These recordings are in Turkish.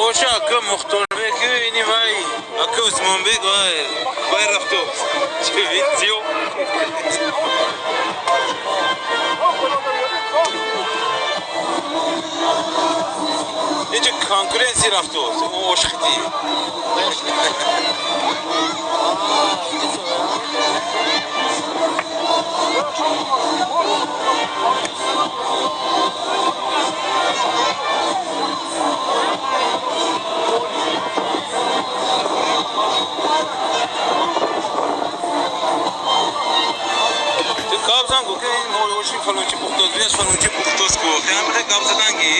Ocha akı muhtar ini vai. Akı Osman Bey vai rafto. Çevitiyor. Nece konkurensi rafto. O oşkiti. Kabzan ko kay mo yoshi falunchi puktos bias falunchi puktos ko kaya mate kabzan ki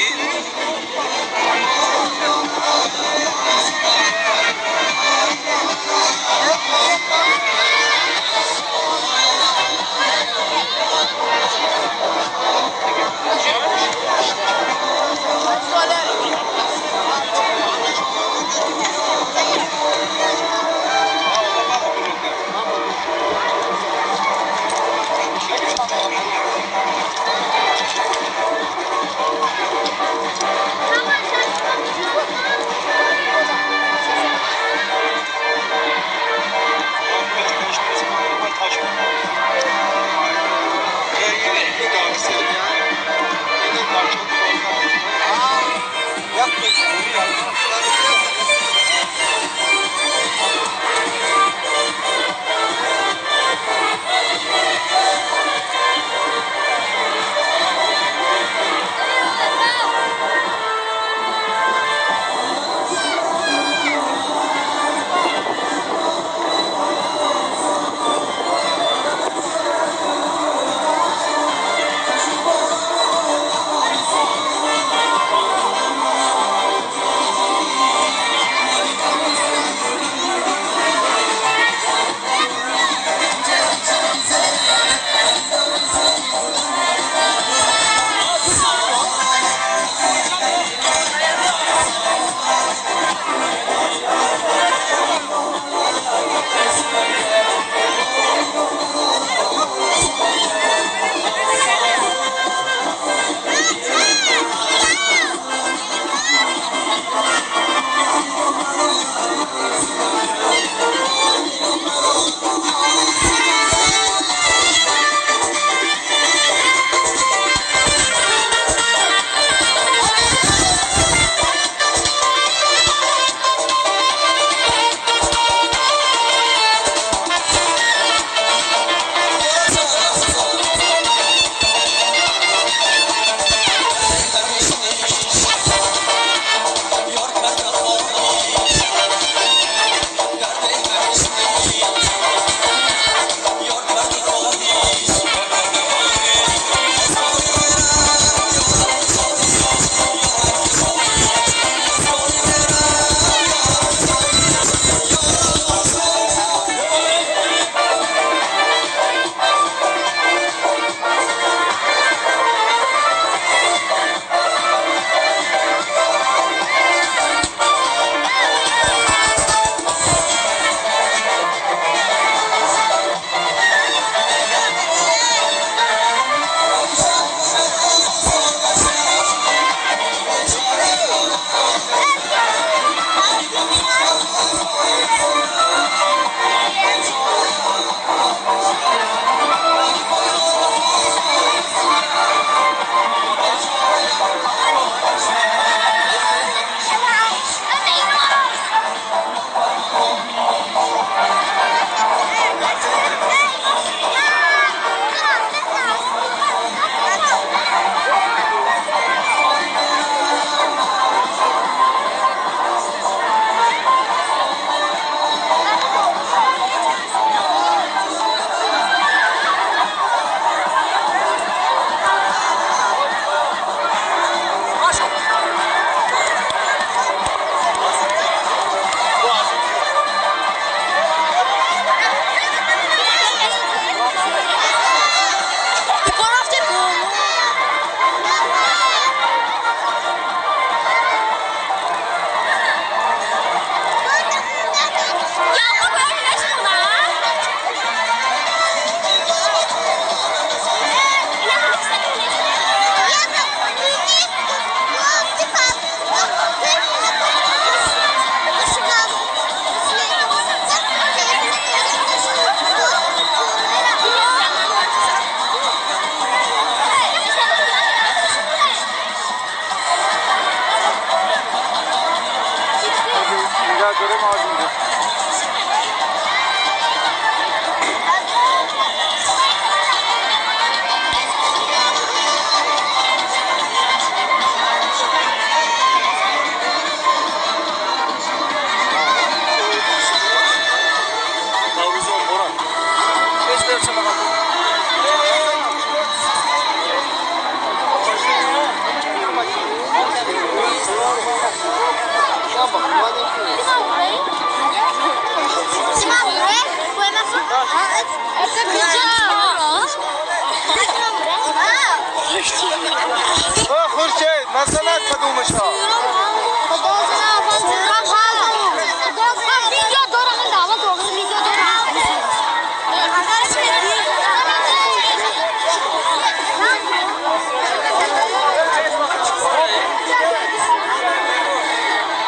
نزلت کدومش ها؟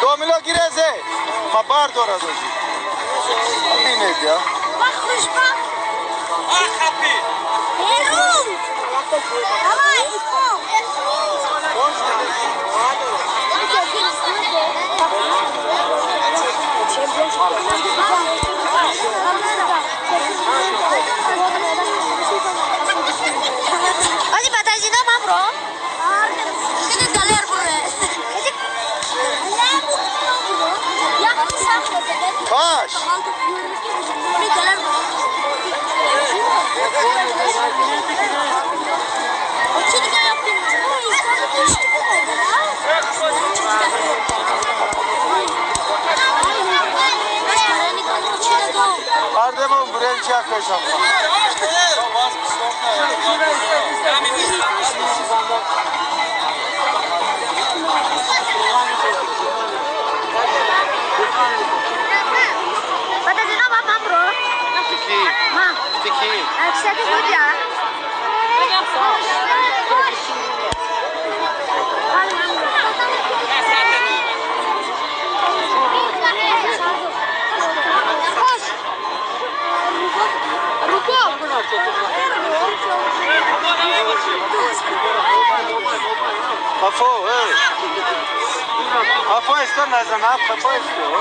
دومیلا گیرزه ما بار داره دوزی بینید یا Hadi बताइए ना माम रो कितने डॉलर बोले या baş कितने dollar Şimdi ne yapayım? Ardemon buraya çak koşalım. बताइए ना माम रो Tiki. माम Tiki. अच्छा तो हो जा Kafo, hey. Kafo istiyor Nazan abi, kafo istiyor.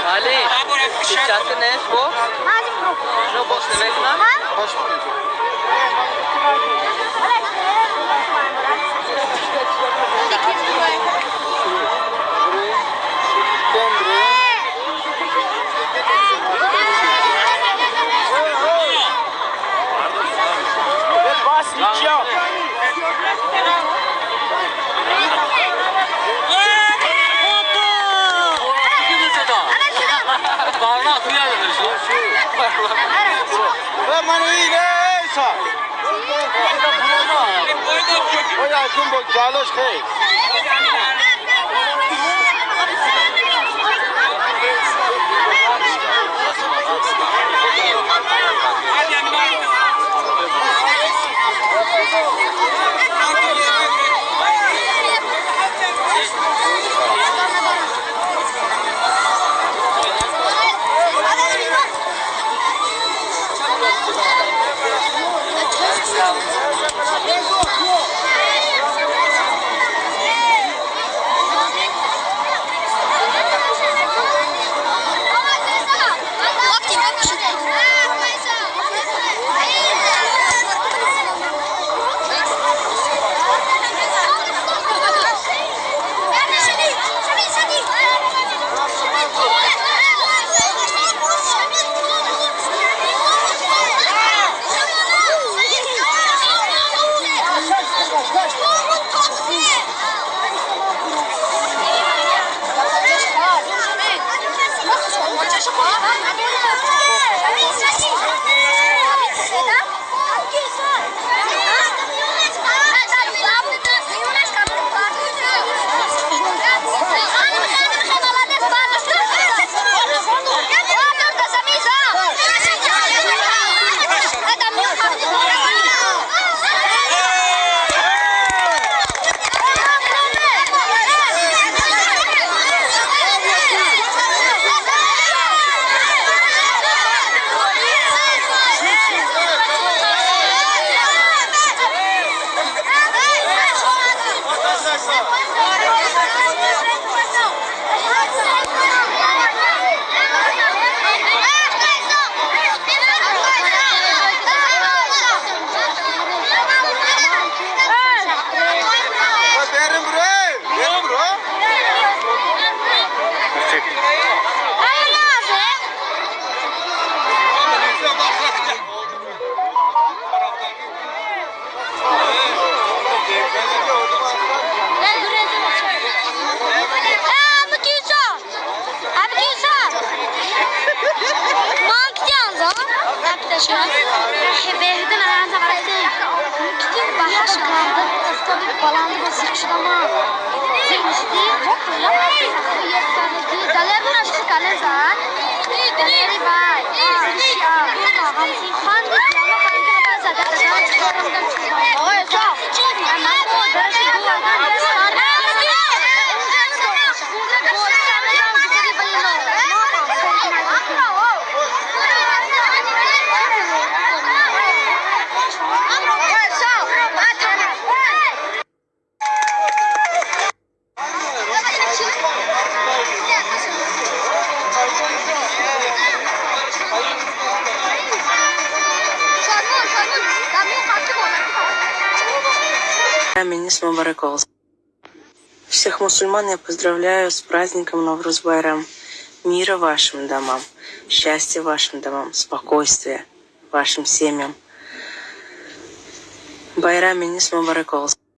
Ali, şarkı ne bu? Ne boş demek lan? Hoş bulduk. Parmak uyarılır şu. Ve bana iyi neyse. O yakın bu caloş kay. Behden ayağınıza karaydı. Başka kaldı. Balandı basıkçı ama. Zilmişti. Daler bu nasıl kaleza? Daleri bay. Zilişya. Hamsi khan di ama kanka baza da çıkarımdan çıkıyor. Oy sağ. Ama o dersi bu adam star. Минис Мубарак олсын. Всех мусульман я поздравляю с праздником Навруз Байрам. Мира вашим домам, счастья вашим домам, спокойствия вашим семьям. Байрам Минис Мубарак олсын.